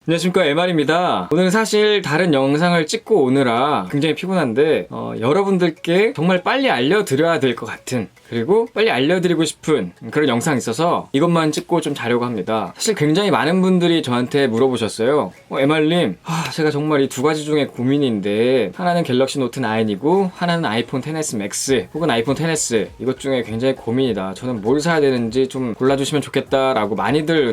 안녕하십니까, MR입니다. 오늘은 사실 다른 영상을 찍고 오느라 굉장히 피곤한데 여러분들께 정말 빨리 알려드려야 될 것 같은, 그리고 빨리 알려드리고 싶은 그런 영상이 있어서 이것만 찍고 좀 자려고 합니다. 사실 굉장히 많은 분들이 저한테 물어보셨어요. MR님, 제가 정말 이 두 가지 중에 고민인데, 하나는 갤럭시 노트 9이고 하나는 아이폰 XS 맥스 혹은 아이폰 XS, 이것 중에 굉장히 고민이다. 저는 뭘 사야 되는지 좀 골라주시면 좋겠다 라고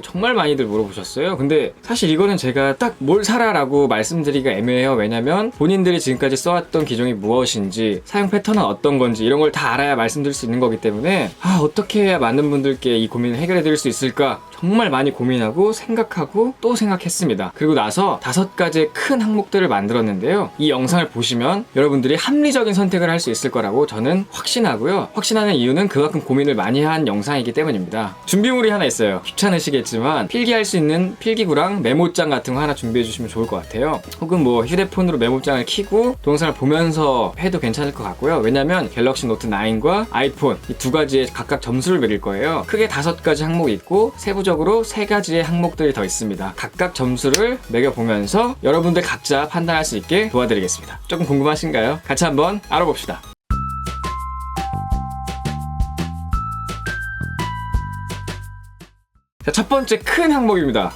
정말 많이들 물어보셨어요. 근데 사실 이거는 제가 딱 뭘 사라 라고 말씀드리기가 애매해요. 왜냐면 본인들이 지금까지 써왔던 기종이 무엇인지, 사용 패턴은 어떤 건지 이런 걸 다 알아야 말씀드릴 수 있는 거기 때문에 어떻게 해야 많은 분들께 이 고민을 해결해 드릴 수 있을까 정말 많이 고민하고 생각하고 또 생각했습니다. 그리고 나서 5가지의 큰 항목들을 만들었는데요, 이 영상을 보시면 여러분들이 합리적인 선택을 할 수 있을 거라고 저는 확신하고요. 확신하는 이유는 그만큼 고민을 많이 한 영상이기 때문입니다. 준비물이 하나 있어요. 귀찮으시겠지만 필기할 수 있는 필기구랑 메모장 같은 거 하나 준비해 주시면 좋을 것 같아요. 혹은 뭐 휴대폰으로 메모장을 켜고 동영상을 보면서 해도 괜찮을 것 같고요. 왜냐면 갤럭시 노트 9과 아이폰 이 두 가지에 각각 점수를 매길 거예요. 크게 5가지 항목이 있고 세부적으로 3가지의 항목들이 더 있습니다. 각각 점수를 매겨보면서 여러분들 각자 판단할 수 있게 도와드리겠습니다. 조금 궁금하신가요? 같이 한번 알아봅시다. 자, 첫 번째 큰 항목입니다.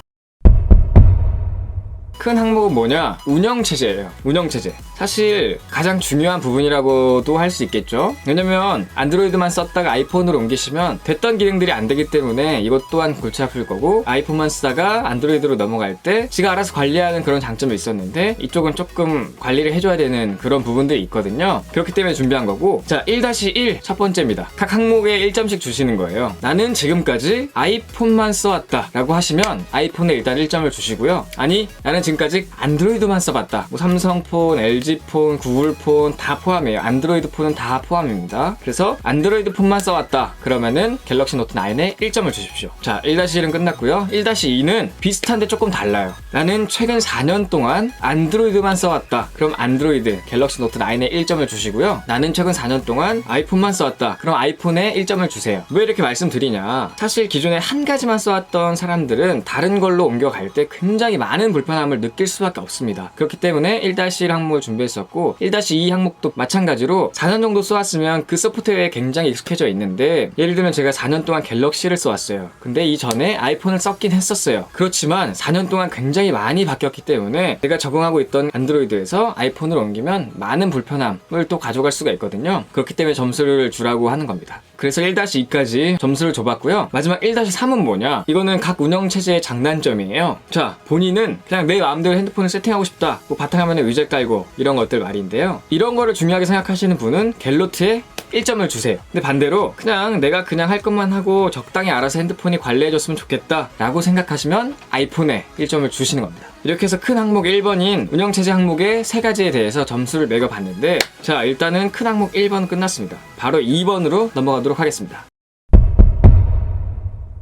큰 항목은 뭐냐? 운영체제예요. 운영체제. 사실 가장 중요한 부분이라고도 할 수 있겠죠? 왜냐면 안드로이드만 썼다가 아이폰으로 옮기시면 됐던 기능들이 안 되기 때문에 이것 또한 골치 아플 거고, 아이폰만 쓰다가 안드로이드로 넘어갈 때 지가 알아서 관리하는 그런 장점이 있었는데 이쪽은 조금 관리를 해줘야 되는 그런 부분들이 있거든요. 그렇기 때문에 준비한 거고, 자, 1-1 첫 번째입니다. 각 항목에 1점씩 주시는 거예요. 나는 지금까지 아이폰만 써왔다 라고 하시면 아이폰에 일단 1점을 주시고요. 아니, 나는 지금까지 안드로이드만 써봤다. 뭐 삼성폰, LG폰, 구글폰 다 포함해요. 안드로이드 폰은 다 포함입니다. 그래서 안드로이드 폰만 써왔다 그러면은 갤럭시 노트 9에 1점을 주십시오. 자, 1-1은 끝났고요. 1-2는 비슷한데 조금 달라요. 나는 최근 4년 동안 안드로이드만 써왔다. 그럼 안드로이드 갤럭시 노트 9에 1점을 주시고요. 나는 최근 4년 동안 아이폰만 써왔다. 그럼 아이폰에 1점을 주세요. 왜 이렇게 말씀드리냐, 사실 기존에 한 가지만 써왔던 사람들은 다른 걸로 옮겨갈 때 굉장히 많은 불편함을 느낄 수밖에 없습니다. 그렇기 때문에 1-1 항목을 준비했었고, 1-2 항목도 마찬가지로 4년 정도 써왔으면 그 소프트웨어에 굉장히 익숙해져 있는데, 예를 들면 제가 4년 동안 갤럭시를 써왔어요. 근데 이전에 아이폰을 썼긴 했었어요. 그렇지만 4년 동안 굉장히 많이 바뀌었기 때문에 내가 적응하고 있던 안드로이드에서 아이폰으로 옮기면 많은 불편함을 또 가져갈 수가 있거든요. 그렇기 때문에 점수를 주라고 하는 겁니다. 그래서 1-2까지 점수를 줘봤고요. 마지막 1-3은 뭐냐, 이거는 각 운영체제의 장단점이에요. 자, 본인은 그냥 내 마음대로 핸드폰을 세팅하고 싶다, 뭐 바탕화면에 위젯 깔고 이런 것들 말인데요, 이런 거를 중요하게 생각하시는 분은 갤노트에 1점을 주세요. 근데 반대로 내가 할 것만 하고 적당히 알아서 핸드폰이 관리해줬으면 좋겠다 라고 생각하시면 아이폰에 1점을 주시는 겁니다. 이렇게 해서 큰 항목 1번인 운영체제 항목의 3가지에 대해서 점수를 매겨봤는데, 자, 일단은 큰 항목 1번 끝났습니다. 바로 2번으로 넘어가도록 하겠습니다.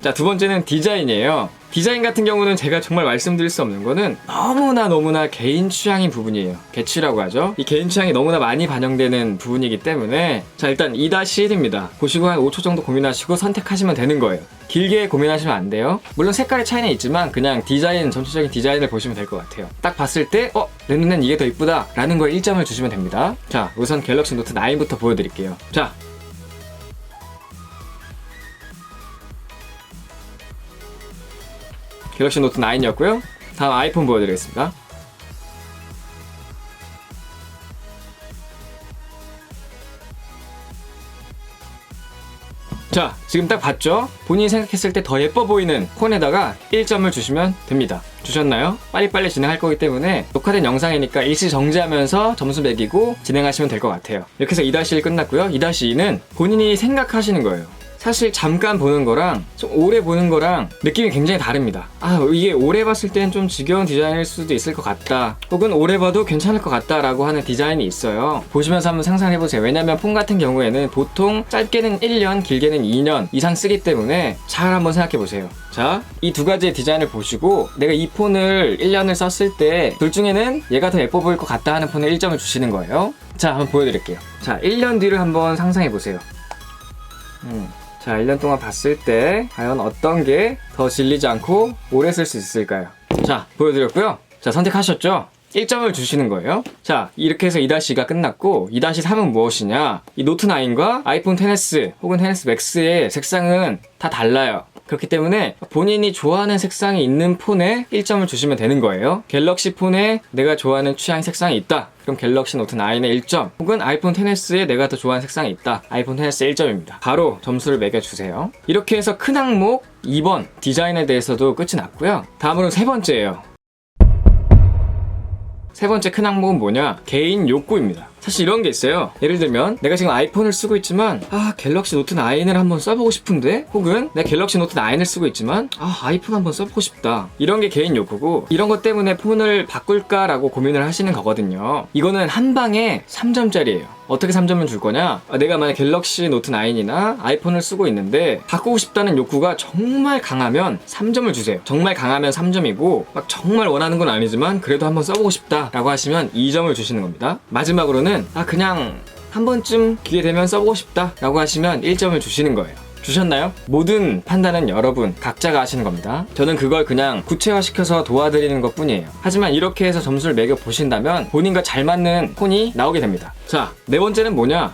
자, 두 번째는 디자인이에요. 디자인 같은 경우는 제가 정말 말씀드릴 수 없는 거는 너무나 개인 취향인 부분이에요. 개취라고 하죠. 이 개인 취향이 너무나 많이 반영되는 부분이기 때문에, 자, 일단 2-1입니다. 보시고 한 5초 정도 고민하시고 선택하시면 되는 거예요. 길게 고민하시면 안 돼요. 물론 색깔의 차이는 있지만 그냥 디자인, 전체적인 디자인을 보시면 될 것 같아요. 딱 봤을 때 내 눈엔 이게 더 이쁘다 라는 거에 1점을 주시면 됩니다. 자, 우선 갤럭시 노트 9부터 보여드릴게요. 자, 갤럭시 노트 9이었고요. 다음 아이폰 보여드리겠습니다. 자, 지금 딱 봤죠? 본인이 생각했을 때 더 예뻐 보이는 폰에다가 1점을 주시면 됩니다. 주셨나요? 빨리빨리 진행할 거기 때문에 녹화된 영상이니까 일시 정지하면서 점수 매기고 진행하시면 될 것 같아요. 이렇게 해서 2-1 끝났고요. 2-2는 본인이 생각하시는 거예요. 사실 잠깐 보는 거랑 좀 오래 보는 거랑 느낌이 굉장히 다릅니다. 이게 오래 봤을 땐 좀 지겨운 디자인일 수도 있을 것 같다, 혹은 오래 봐도 괜찮을 것 같다 라고 하는 디자인이 있어요. 보시면서 한번 상상해보세요. 왜냐면 폰 같은 경우에는 보통 짧게는 1년, 길게는 2년 이상 쓰기 때문에 잘 한번 생각해보세요. 자, 이 두 가지의 디자인을 보시고 내가 이 폰을 1년을 썼을 때 둘 중에는 얘가 더 예뻐 보일 것 같다 하는 폰에 1점을 주시는 거예요. 자, 한번 보여드릴게요. 자, 1년 뒤를 한번 상상해보세요. 자, 1년 동안 봤을 때 과연 어떤 게 더 질리지 않고 오래 쓸 수 있을까요? 자, 보여드렸고요. 자, 선택하셨죠? 1점을 주시는 거예요. 자, 이렇게 해서 2-2가 끝났고 2-3은 무엇이냐? 이 노트 9과 아이폰 XS 혹은 XS Max의 색상은 다 달라요. 그렇기 때문에 본인이 좋아하는 색상이 있는 폰에 1점을 주시면 되는 거예요. 갤럭시 폰에 내가 좋아하는 취향 색상이 있다. 그럼 갤럭시 노트 9에 1점, 혹은 아이폰 XS에 내가 더 좋아하는 색상이 있다. 아이폰 XS에 1점입니다. 바로 점수를 매겨주세요. 이렇게 해서 큰 항목 2번 디자인에 대해서도 끝이 났고요. 다음으로 세 번째예요. 세 번째 큰 항목은 뭐냐? 개인 욕구입니다. 사실 이런 게 있어요. 예를 들면 내가 지금 아이폰을 쓰고 있지만 갤럭시 노트 9을 한번 써보고 싶은데, 혹은 내가 갤럭시 노트 9을 쓰고 있지만 아이폰 한번 써보고 싶다. 이런 게 개인 욕구고, 이런 것 때문에 폰을 바꿀까라고 고민을 하시는 거거든요. 이거는 한 방에 3점짜리예요. 어떻게 3점을 줄 거냐? 내가 만약 갤럭시 노트 9이나 아이폰을 쓰고 있는데 바꾸고 싶다는 욕구가 정말 강하면 3점을 주세요. 정말 강하면 3점이고, 막 정말 원하는 건 아니지만 그래도 한번 써보고 싶다라고 하시면 2점을 주시는 겁니다. 마지막으로는 그냥 한 번쯤 기회 되면 써보고 싶다 라고 하시면 1점을 주시는 거예요. 주셨나요? 모든 판단은 여러분 각자가 하시는 겁니다. 저는 그걸 그냥 구체화시켜서 도와드리는 것 뿐이에요. 하지만 이렇게 해서 점수를 매겨 보신다면 본인과 잘 맞는 폰이 나오게 됩니다. 자, 네 번째는 뭐냐?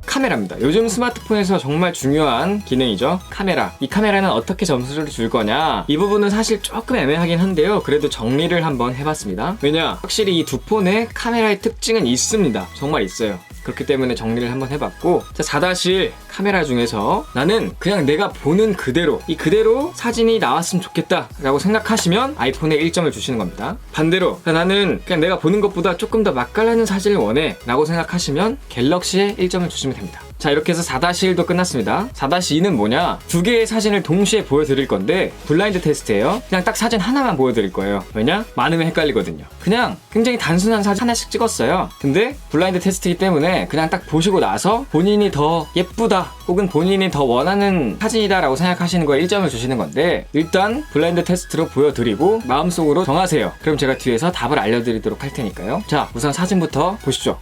카메라입니다. 요즘 스마트폰에서 정말 중요한 기능이죠. 카메라. 이 카메라는 어떻게 점수를 줄 거냐? 이 부분은 사실 조금 애매하긴 한데요. 그래도 정리를 한번 해봤습니다. 왜냐? 확실히 이 두 폰의 카메라의 특징은 있습니다. 정말 있어요. 그렇기 때문에 정리를 한번 해봤고, 자, 4-1 카메라 중에서 나는 그냥 내가 보는 그대로, 이 그대로 사진이 나왔으면 좋겠다 라고 생각하시면 아이폰에 1점을 주시는 겁니다. 반대로 나는 그냥 내가 보는 것보다 조금 더 맛깔나는 사진을 원해 라고 생각하시면 갤럭시에 1점을 주시면 됩니다. 자, 이렇게 해서 4-1도 끝났습니다. 4-2는 뭐냐? 두 개의 사진을 동시에 보여드릴 건데 블라인드 테스트예요. 그냥 딱 사진 하나만 보여드릴 거예요. 왜냐? 많으면 헷갈리거든요. 그냥 굉장히 단순한 사진 하나씩 찍었어요. 근데 블라인드 테스트이기 때문에 그냥 딱 보시고 나서 본인이 더 예쁘다 혹은 본인이 더 원하는 사진이다 라고 생각하시는 거에 1점을 주시는 건데, 일단 블라인드 테스트로 보여드리고 마음속으로 정하세요. 그럼 제가 뒤에서 답을 알려드리도록 할 테니까요. 자, 우선 사진부터 보시죠.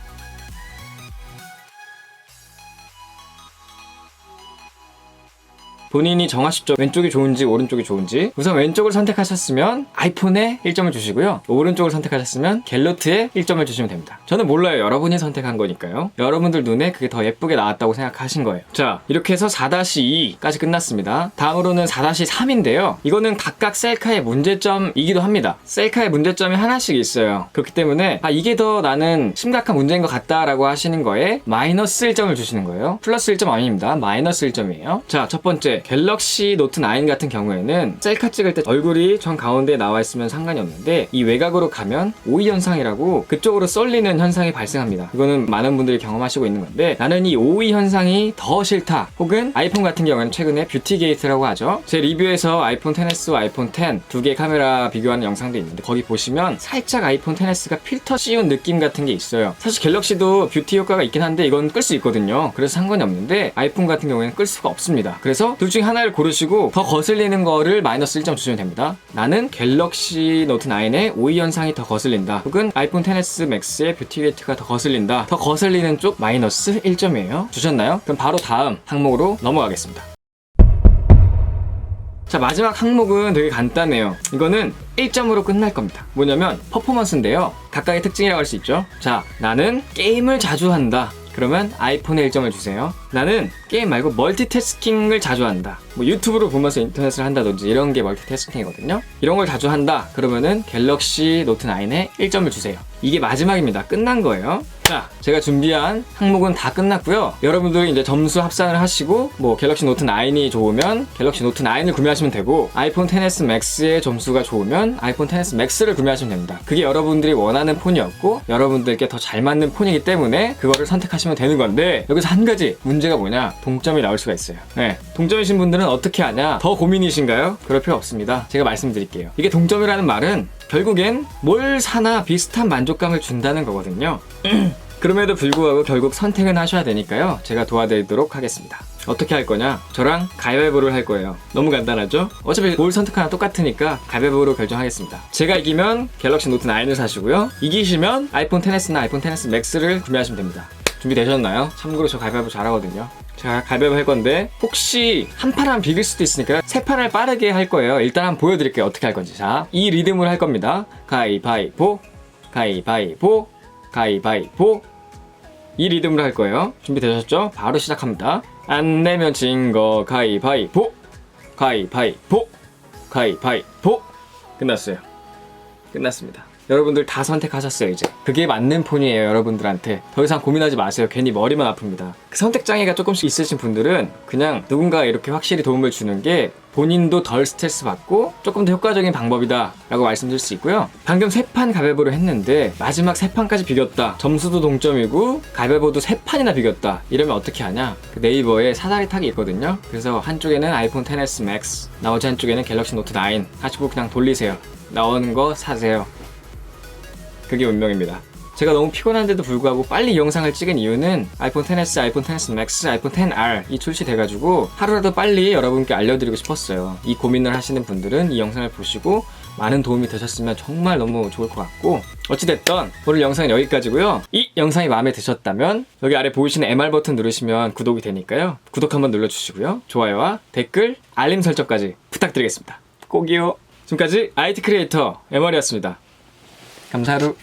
본인이 정하십시오. 왼쪽이 좋은지 오른쪽이 좋은지. 우선 왼쪽을 선택하셨으면 아이폰에 1점을 주시고요. 오른쪽을 선택하셨으면 갤럭시에 1점을 주시면 됩니다. 저는 몰라요. 여러분이 선택한 거니까요. 여러분들 눈에 그게 더 예쁘게 나왔다고 생각하신 거예요. 자, 이렇게 해서 4-2까지 끝났습니다. 다음으로는 4-3인데요. 이거는 각각 셀카의 문제점이기도 합니다. 셀카의 문제점이 하나씩 있어요. 그렇기 때문에 이게 더 나는 심각한 문제인 것 같다라고 하시는 거에 마이너스 1점을 주시는 거예요. 플러스 1점 아닙니다. 마이너스 1점이에요. 자, 첫 번째 갤럭시 노트 9 같은 경우에는 셀카 찍을 때 얼굴이 정 가운데에 나와 있으면 상관이 없는데, 이 외곽으로 가면 오이 현상이라고 그쪽으로 쏠리는 현상이 발생합니다. 이거는 많은 분들이 경험하시고 있는 건데, 나는 이 오이 현상이 더 싫다, 혹은 아이폰 같은 경우에는 최근에 뷰티 게이트라고 하죠. 제 리뷰에서 아이폰 XS와 아이폰 X 두 개 카메라 비교하는 영상도 있는데 거기 보시면 살짝 아이폰 XS가 필터 씌운 느낌 같은 게 있어요. 사실 갤럭시도 뷰티 효과가 있긴 한데 이건 끌 수 있거든요. 그래서 상관이 없는데 아이폰 같은 경우에는 끌 수가 없습니다. 그래서 둘 중에 하나를 고르시고 더 거슬리는 거를 마이너스 1점 주시면 됩니다. 나는 갤럭시 노트 9의 오이 현상이 더 거슬린다, 혹은 아이폰 XS Max의 뷰티 게이트가 더 거슬린다. 더 거슬리는 쪽 마이너스 1점이에요. 주셨나요? 그럼 바로 다음 항목으로 넘어가겠습니다. 자, 마지막 항목은 되게 간단해요. 이거는 1점으로 끝날 겁니다. 뭐냐면 퍼포먼스인데요. 각각의 특징이라고 할 수 있죠. 자, 나는 게임을 자주 한다. 그러면 아이폰에 1점을 주세요. 나는 게임 말고 멀티태스킹을 자주 한다. 뭐 유튜브를 보면서 인터넷을 한다든지 이런 게 멀티태스킹이거든요. 이런 걸 자주 한다. 그러면은 갤럭시 노트 9에 1점을 주세요. 이게 마지막입니다. 끝난 거예요. 자, 제가 준비한 항목은 다 끝났고요. 여러분들이 이제 점수 합산을 하시고 뭐 갤럭시 노트 9이 좋으면 갤럭시 노트 9을 구매하시면 되고, 아이폰 XS Max의 점수가 좋으면 아이폰 XS Max를 구매하시면 됩니다. 그게 여러분들이 원하는 폰이었고 여러분들께 더 잘 맞는 폰이기 때문에 그거를 선택하시면 되는 건데, 여기서 한 가지 문제가 뭐냐? 동점이 나올 수가 있어요. 네, 동점이신 분들은 어떻게 하냐? 더 고민이신가요? 그럴 필요 없습니다. 제가 말씀드릴게요. 이게 동점이라는 말은 결국엔 뭘 사나 비슷한 만족감을 준다는 거거든요. 그럼에도 불구하고 결국 선택은 하셔야 되니까요. 제가 도와드리도록 하겠습니다. 어떻게 할 거냐? 저랑 가위바위보를 할 거예요. 너무 간단하죠? 어차피 뭘 선택하나 똑같으니까 가위바위보로 결정하겠습니다. 제가 이기면 갤럭시 노트 9을 사시고요. 이기시면 아이폰 XS나 아이폰 XS Max를 구매하시면 됩니다. 준비되셨나요? 참고로 저 가위바위보 잘하거든요. 자, 가위바위보 할 건데 혹시 한 판 하면 비길 수도 있으니까 세 판을 빠르게 할 거예요. 일단 한번 보여드릴게요. 어떻게 할 건지. 자, 이 리듬으로 할 겁니다. 가위바위보, 가위바위보, 가위바위보. 이 리듬으로 할 거예요. 준비되셨죠? 바로 시작합니다. 안 내면 진 거 가위바위보, 가위바위보, 가위바위보. 끝났어요. 끝났습니다. 여러분들 다 선택하셨어요. 이제 그게 맞는 폰이에요. 여러분들한테 더 이상 고민하지 마세요. 괜히 머리만 아픕니다. 그 선택 장애가 조금씩 있으신 분들은 그냥 누군가 이렇게 확실히 도움을 주는 게 본인도 덜 스트레스 받고 조금 더 효과적인 방법이다 라고 말씀드릴 수 있고요. 방금 3판 가위바위보를 했는데 마지막 3판까지 비겼다, 점수도 동점이고 가위바위보도 3판이나 비겼다, 이러면 어떻게 하냐. 그 네이버에 사다리 타기 있거든요. 그래서 한쪽에는 아이폰 XS Max, 나머지 한쪽에는 갤럭시 노트 9 하시고 그냥 돌리세요. 나오는 거 사세요. 그게 운명입니다. 제가 너무 피곤한데도 불구하고 빨리 이 영상을 찍은 이유는 아이폰 XS, 아이폰 XS Max, 아이폰 XR 이 출시돼가지고 하루라도 빨리 여러분께 알려드리고 싶었어요. 이 고민을 하시는 분들은 이 영상을 보시고 많은 도움이 되셨으면 정말 너무 좋을 것 같고, 어찌됐든 오늘 영상은 여기까지고요. 이 영상이 마음에 드셨다면 여기 아래 보이시는 MR 버튼 누르시면 구독이 되니까요. 구독 한번 눌러주시고요. 좋아요와 댓글, 알림 설정까지 부탁드리겠습니다. 꼭이요. 지금까지 IT 크리에이터 MR이었습니다. 감사하루.